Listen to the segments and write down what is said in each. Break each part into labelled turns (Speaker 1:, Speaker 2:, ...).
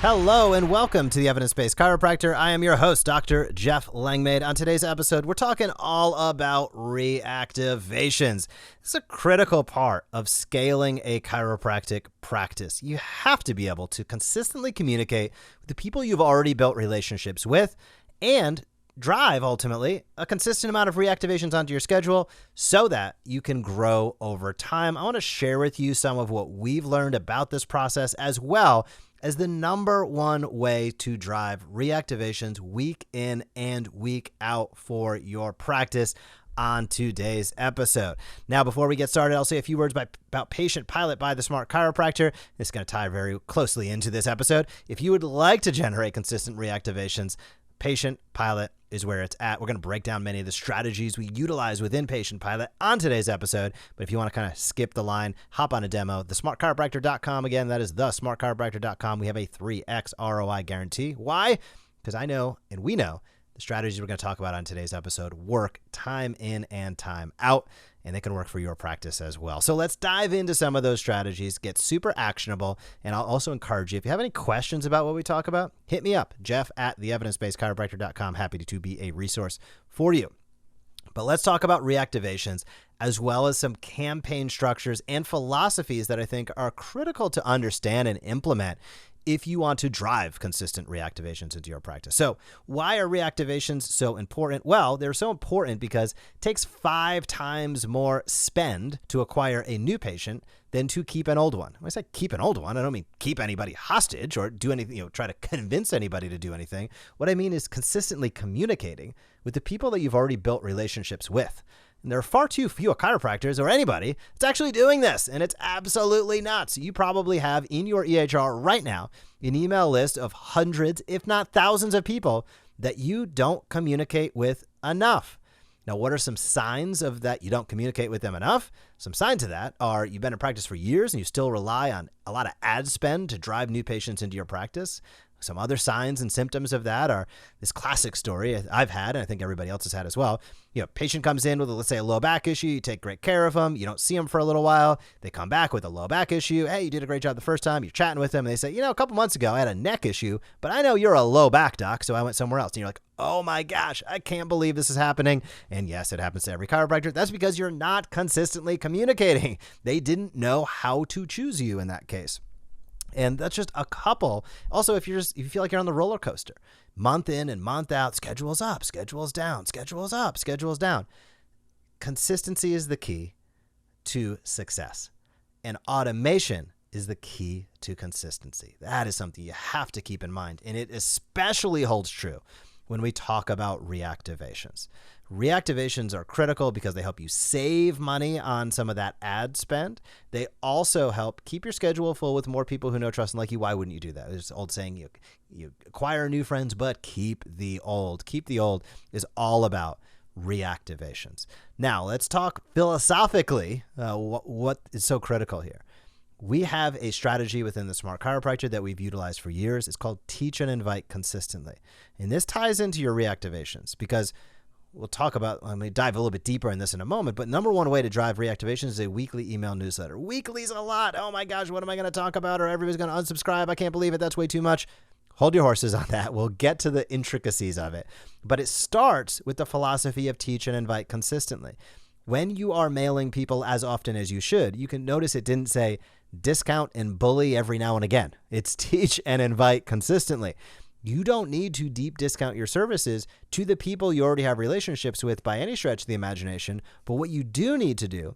Speaker 1: Hello and welcome to the Evidence-Based Chiropractor. I am your host, Dr. Jeff Langmaid. On today's episode, we're talking all about reactivations. This is a critical part of scaling a chiropractic practice. You have to be able to consistently communicate with the people you've already built relationships with and drive, ultimately, a consistent amount of reactivations onto your schedule so that you can grow over time. I want to share with you some of what we've learned about this process, as well as the number one way to drive reactivations week in and week out for your practice on today's episode. Now, before we get started, I'll say a few words about Patient Pilot by the Smart Chiropractor. This is going to tie very closely into this episode. If you would like to generate consistent reactivations, Patient Pilot is where it's at. We're going to break down many of the strategies we utilize within Patient Pilot on today's episode. But if you want to kind of skip the line, hop on a demo, thesmartchiropractor.com. Again, that is thesmartchiropractor.com. We have a 3x ROI guarantee. Why? Because I know, and we know, the strategies we're going to talk about on today's episode work time in and time out, and they can work for your practice as well. So let's dive into some of those strategies, get super actionable, and I'll also encourage you, if you have any questions about what we talk about, hit me up, jeff@theevidencebasedchiropractor.com. Happy to be a resource for you. But let's talk about reactivations, as well as some campaign structures and philosophies that I think are critical to understand and implement if you want to drive consistent reactivations into your practice. So why are reactivations so important? Well, they're so important because it takes 5 times more spend to acquire a new patient than to keep an old one. When I say keep an old one, I don't mean keep anybody hostage or do anything, try to convince anybody to do anything. What I mean is consistently communicating with the people that you've already built relationships with. And there are far too few chiropractors or anybody that's actually doing this, and it's absolutely nuts. You probably have in your EHR right now an email list of hundreds, if not thousands of people that you don't communicate with enough. Now, what are some signs of that you don't communicate with them enough? Some signs of that are you've been in practice for years and you still rely on a lot of ad spend to drive new patients into your practice. Some other signs and symptoms of that are this classic story I've had, and I think everybody else has had as well. Patient comes in with, let's say, a low back issue. You take great care of them. You don't see them for a little while. They come back with a low back issue. Hey, you did a great job the first time. You're chatting with them, and they say, a couple months ago, I had a neck issue, but I know you're a low back doc, so I went somewhere else. And you're like, oh my gosh, I can't believe this is happening. And yes, it happens to every chiropractor. That's because you're not consistently communicating. They didn't know how to choose you in that case. And that's just a couple. Also, if you feel like you're on the roller coaster, month in and month out, schedule's up, schedule's down, schedule's up, schedule's down. Consistency is the key to success. And automation is the key to consistency. That is something you have to keep in mind. And it especially holds true when we talk about reactivations. Reactivations are critical because they help you save money on some of that ad spend. They also help keep your schedule full with more people who know, trust, and like you. Why wouldn't you do that? There's an old saying, you acquire new friends, but keep the old. Keep the old is all about reactivations. Now, let's talk philosophically what is so critical here. We have a strategy within the Smart Chiropractor that we've utilized for years. It's called Teach and Invite Consistently. And this ties into your reactivations because we'll talk about, I'm going to dive a little bit deeper in this in a moment, but number one way to drive reactivations is a weekly email newsletter. Weekly's a lot. Oh my gosh, what am I going to talk about? Or everybody's going to unsubscribe. I can't believe it. That's way too much. Hold your horses on that. We'll get to the intricacies of it. But it starts with the philosophy of teach and invite consistently. When you are mailing people as often as you should, you can notice it didn't say discount and bully every now and again. It's teach and invite consistently. You don't need to deep discount your services to the people you already have relationships with by any stretch of the imagination. But what you do need to do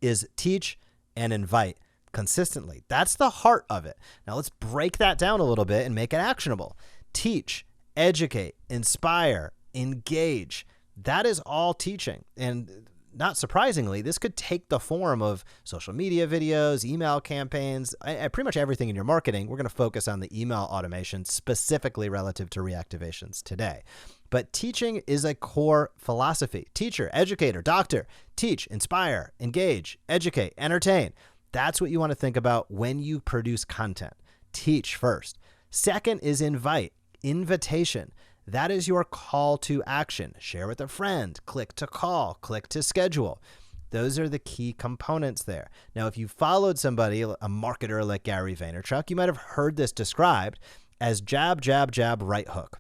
Speaker 1: is teach and invite consistently. That's the heart of it. Now let's break that down a little bit and make it actionable. Teach, educate, inspire, engage. That is all teaching. And not surprisingly, this could take the form of social media videos, email campaigns, pretty much everything in your marketing. We're going to focus on the email automation specifically relative to reactivations today. But teaching is a core philosophy. Teacher, educator, doctor, teach, inspire, engage, educate, entertain. That's what you want to think about when you produce content. Teach first. Second is invite, invitation. That is your call to action. Share with a friend, click to call, click to schedule. Those are the key components there. Now, if you followed somebody, a marketer like Gary Vaynerchuk, you might have heard this described as jab, jab, jab, right hook,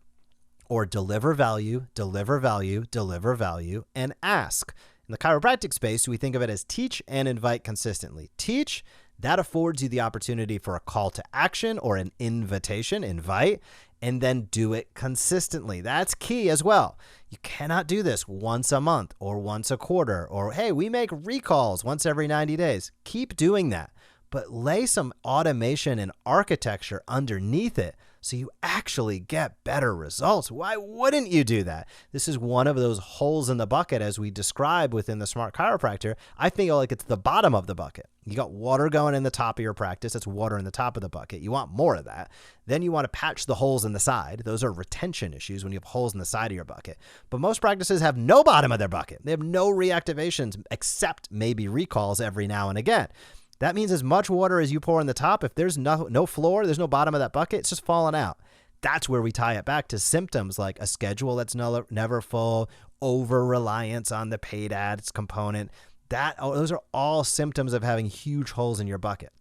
Speaker 1: or deliver value, deliver value, deliver value, and ask. In the chiropractic space, we think of it as teach and invite consistently. Teach, that affords you the opportunity for a call to action or an invitation, invite, and then do it consistently. That's key as well. You cannot do this once a month or once a quarter, or hey, we make recalls once every 90 days. Keep doing that, but lay some automation and architecture underneath it so you actually get better results. Why wouldn't you do that? This is one of those holes in the bucket as we describe within the Smart Chiropractor. I feel like it's the bottom of the bucket. You got water going in the top of your practice. It's water in the top of the bucket. You want more of that. Then you want to patch the holes in the side. Those are retention issues when you have holes in the side of your bucket. But most practices have no bottom of their bucket. They have no reactivations except maybe recalls every now and again. That means as much water as you pour in the top, if there's no floor, there's no bottom of that bucket, it's just falling out. That's where we tie it back to symptoms like a schedule that's never full, over-reliance on the paid ads component. Those are all symptoms of having huge holes in your bucket.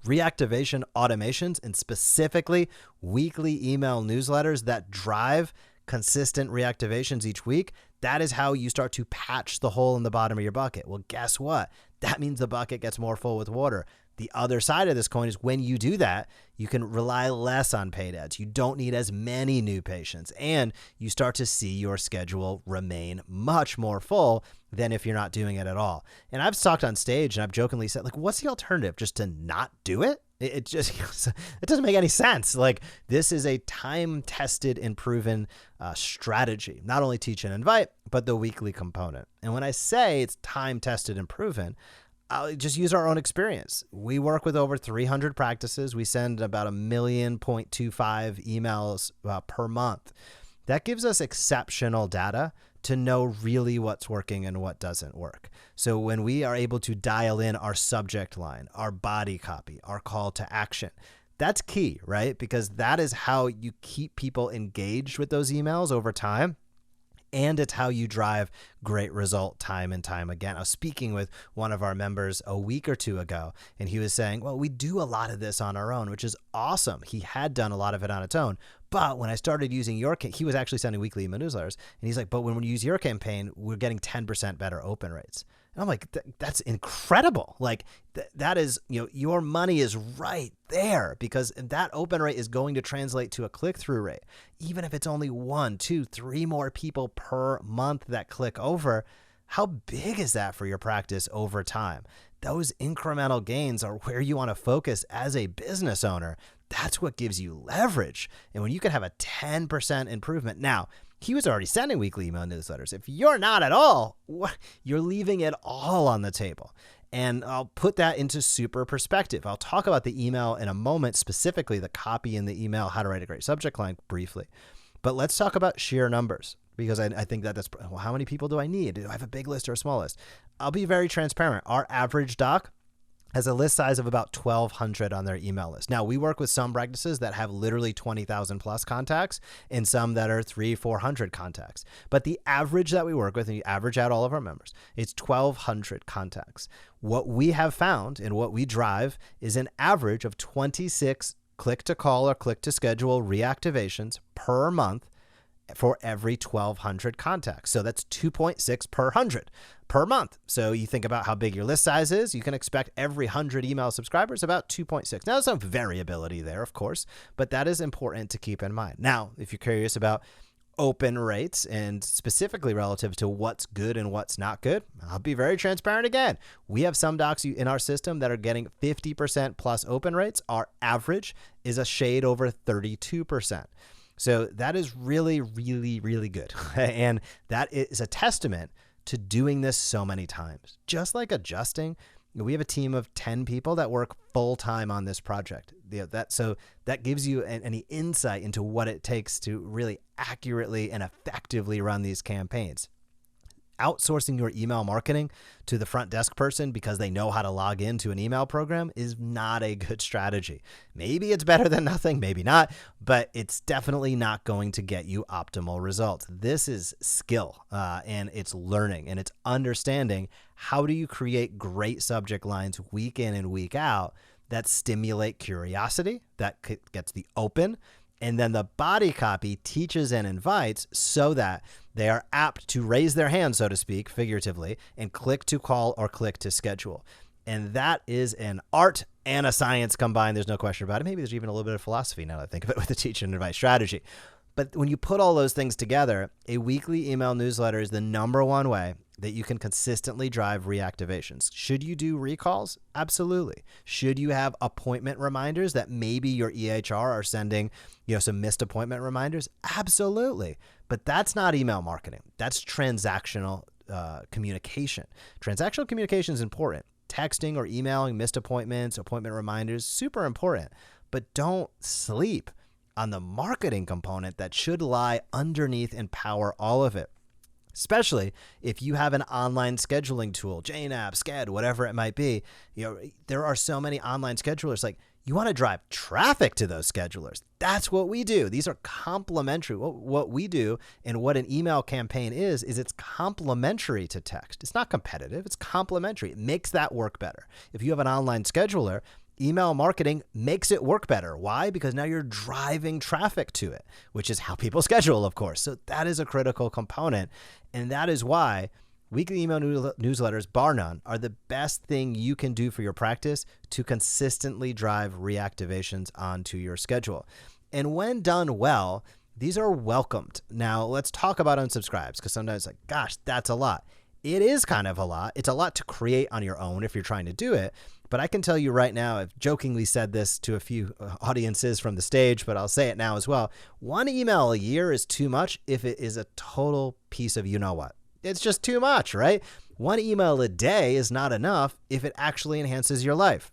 Speaker 1: Reactivation automations, and specifically weekly email newsletters that drive consistent reactivations each week, that is how you start to patch the hole in the bottom of your bucket. Well, guess what? That means the bucket gets more full with water. The other side of this coin is when you do that, you can rely less on paid ads. You don't need as many new patients, and you start to see your schedule remain much more full than if you're not doing it at all. And I've talked on stage and I've jokingly said, like, what's the alternative? Just to not do it? It just, it doesn't make any sense. Like, this is a time-tested and proven strategy, not only teach and invite, but the weekly component. And when I say it's time-tested and proven, I'll just use our own experience. We work with over 300 practices. We send about 1.25 million emails per month. That gives us exceptional data to know really what's working and what doesn't work. So when we are able to dial in our subject line, our body copy, our call to action, that's key, right? Because that is how you keep people engaged with those emails over time. And it's how you drive great result time and time again. I was speaking with one of our members a week or two ago, and he was saying, well, we do a lot of this on our own, which is awesome. He had done a lot of it on its own. But when I started using your, he was actually sending weekly email newsletters, and he's like, but when we use your campaign, we're getting 10% better open rates. And I'm like, that's incredible. Like that is, your money is right there, because that open rate is going to translate to a click-through rate. Even if it's only 1, 2, 3 more people per month that click over, how big is that for your practice over time? Those incremental gains are where you want to focus as a business owner. That's what gives you leverage. And when you can have a 10% improvement. Now, he was already sending weekly email newsletters. If you're not at all, you're leaving it all on the table. And I'll put that into super perspective. I'll talk about the email in a moment, specifically the copy in the email, how to write a great subject line briefly. But let's talk about sheer numbers, because I think that's, well, how many people do I need? Do I have a big list or a small list? I'll be very transparent. Our average doc has a list size of about 1,200 on their email list. Now, we work with some practices that have literally 20,000 plus contacts and some that are 300-400 contacts. But the average that we work with, and you average out all of our members, it's 1,200 contacts. What we have found and what we drive is an average of 26 click to call or click to schedule reactivations per month for every 1,200 contacts. So that's 2.6 per 100 per month. So you think about how big your list size is, you can expect every 100 email subscribers about 2.6. Now, there's some variability there, of course, but that is important to keep in mind. Now, if you're curious about open rates and specifically relative to what's good and what's not good, I'll be very transparent again. We have some docs in our system that are getting 50% plus open rates. Our average is a shade over 32%. So that is really, really, really good. And that is a testament to doing this so many times. Just like adjusting, we have a team of 10 people that work full-time on this project. So that gives you any insight into what it takes to really accurately and effectively run these campaigns. Outsourcing your email marketing to the front desk person because they know how to log into an email program is not a good strategy. Maybe it's better than nothing, maybe not, but it's definitely not going to get you optimal results. This is skill, and it's learning, and it's understanding how do you create great subject lines week in and week out that stimulate curiosity, that gets the open, And then the body copy teaches and invites so that they are apt to raise their hand, so to speak, figuratively, and click to call or click to schedule. And that is an art and a science combined. There's no question about it. Maybe there's even a little bit of philosophy now that I think of it with the teach and invite strategy. But when you put all those things together, a weekly email newsletter is the number one way that you can consistently drive reactivations. Should you do recalls? Absolutely. Should you have appointment reminders that maybe your EHR are sending, some missed appointment reminders? Absolutely. But that's not email marketing. That's transactional communication. Transactional communication is important. Texting or emailing missed appointments, appointment reminders, super important. But don't sleep on the marketing component that should lie underneath and power all of it. Especially if you have an online scheduling tool, JNapp, Sched, whatever it might be. There are so many online schedulers. Like, you want to drive traffic to those schedulers. That's what we do. These are complementary. What we do and what an email campaign is it's complementary to text. It's not competitive. It's complementary. It makes that work better. If you have an online scheduler, email marketing makes it work better. Why? Because now you're driving traffic to it, which is how people schedule, of course. So that is a critical component. And that is why weekly email newsletters, bar none, are the best thing you can do for your practice to consistently drive reactivations onto your schedule. And when done well, these are welcomed. Now, let's talk about unsubscribes, because sometimes it's like, gosh, that's a lot. It is kind of a lot. It's a lot to create on your own if you're trying to do it. But I can tell you right now, I've jokingly said this to a few audiences from the stage, but I'll say it now as well. One email a year is too much if it is a total piece of you-know-what. It's just too much, right? One email a day is not enough if it actually enhances your life.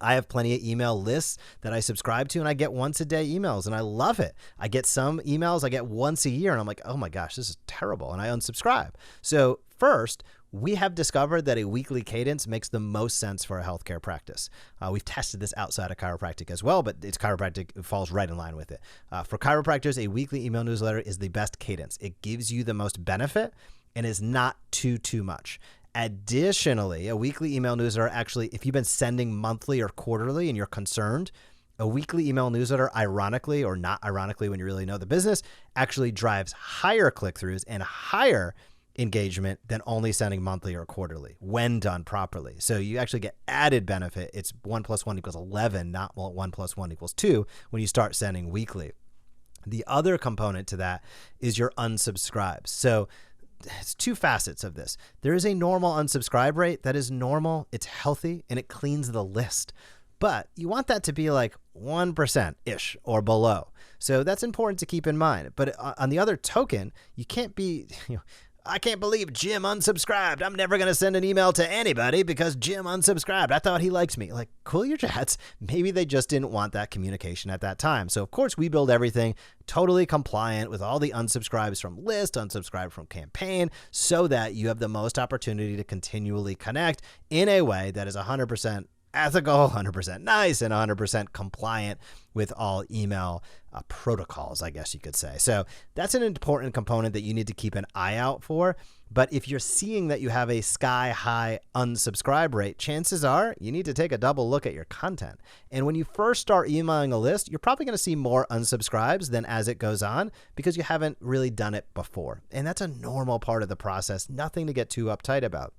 Speaker 1: I have plenty of email lists that I subscribe to, and I get once a day emails, and I love it. I get some emails I get once a year, and I'm like, oh my gosh, this is terrible, and I unsubscribe. So first, we have discovered that a weekly cadence makes the most sense for a healthcare practice. We've tested this outside of chiropractic as well, but it's chiropractic falls right in line with it. For chiropractors, a weekly email newsletter is the best cadence. It gives you the most benefit and is not too much. Additionally, a weekly email newsletter, actually, if you've been sending monthly or quarterly and you're concerned, a weekly email newsletter, ironically or not ironically when you really know the business, actually drives higher click-throughs and higher engagement than only sending monthly or quarterly when done properly. So you actually get added benefit. It's 1 + 1 = 11, not 1 + 1 = 2 when you start sending weekly. The other component to that is your unsubscribes. So it's two facets of this. There is a normal unsubscribe rate that is normal, it's healthy, and it cleans the list. But you want that to be like 1%-ish or below. So that's important to keep in mind. But on the other token, you can't be, I can't believe Jim unsubscribed. I'm never going to send an email to anybody because Jim unsubscribed. I thought he liked me. Like, cool your jets. Maybe they just didn't want that communication at that time. So, of course, we build everything totally compliant with all the unsubscribes from list, unsubscribe from campaign, so that you have the most opportunity to continually connect in a way that is 100% ethical, 100% nice, and 100% compliant with all email protocols, I guess you could say. So that's an important component that you need to keep an eye out for. But if you're seeing that you have a sky-high unsubscribe rate, chances are you need to take a double look at your content. And when you first start emailing a list, you're probably going to see more unsubscribes than as it goes on because you haven't really done it before. And that's a normal part of the process, nothing to get too uptight about.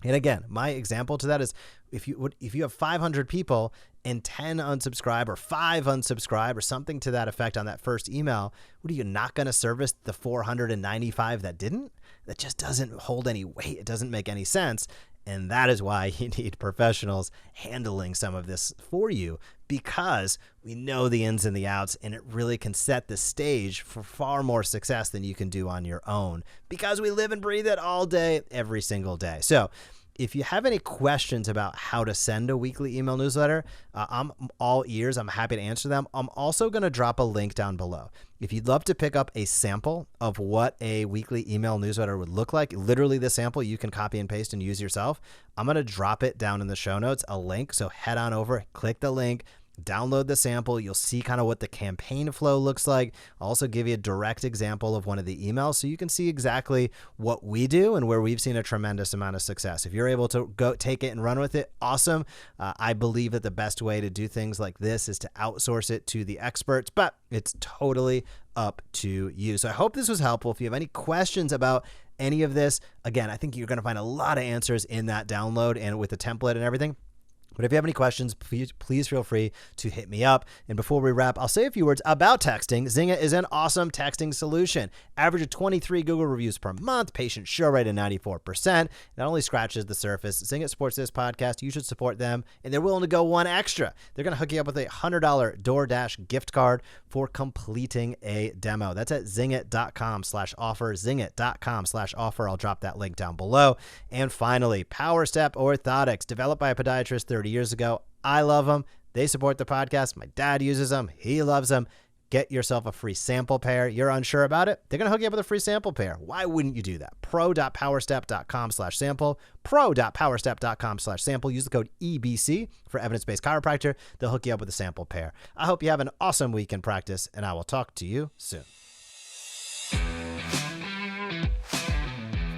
Speaker 1: And again, my example to that is if you have 500 people and 10 unsubscribe or 5 unsubscribe or something to that effect on that first email, what are you not going to service the 495 that didn't? That just doesn't hold any weight. It doesn't make any sense. And that is why you need professionals handling some of this for you, because we know the ins and the outs, and it really can set the stage for far more success than you can do on your own, because we live and breathe it all day, every single day. So if you have any questions about how to send a weekly email newsletter, I'm all ears. I'm happy to answer them. I'm also going to drop a link down below. If you'd love to pick up a sample of what a weekly email newsletter would look like, literally the sample you can copy and paste and use yourself, I'm going to drop it down in the show notes, a link. So head on over, click the link, download the sample. You'll see kind of what the campaign flow looks like. I'll also give you a direct example of one of the emails so you can see exactly what we do and where we've seen a tremendous amount of success. If you're able to go take it and run with it, awesome. I believe that the best way to do things like this is to outsource it to the experts, but it's totally up to you. So I hope this was helpful. If you have any questions about any of this, again, I think you're going to find a lot of answers in that download and with the template and everything. But if you have any questions, please feel free to hit me up. And before we wrap, I'll say a few words about texting. Zynga is an awesome texting solution. Average of 23 Google reviews per month. Patient sure rate of 94%. Not only scratches the surface. Zynga supports this podcast. You should support them. And they're willing to go one extra. They're going to hook you up with a $100 DoorDash gift card for completing a demo. That's at zingit.com/offer. Zingit.com/offer. I'll drop that link down below. And finally, PowerStep Orthotics, developed by a podiatrist 30 years ago. I love them. They support the podcast. My dad uses them. He loves them. Get yourself a free sample pair. You're unsure about it? They're going to hook you up with a free sample pair. Why wouldn't you do that? pro.powerstep.com/sample. pro.powerstep.com/sample. Use the code EBC for Evidence-Based Chiropractor. They'll hook you up with a sample pair. I hope you have an awesome week in practice, and I will talk to you soon.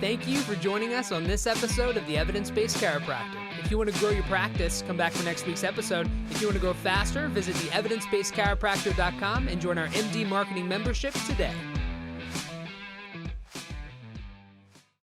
Speaker 2: Thank you for joining us on this episode of the Evidence-Based Chiropractor. If you want to grow your practice, come back for next week's episode. If you want to go faster, visit the evidencebasedchiropractor.com and join our MD Marketing membership today.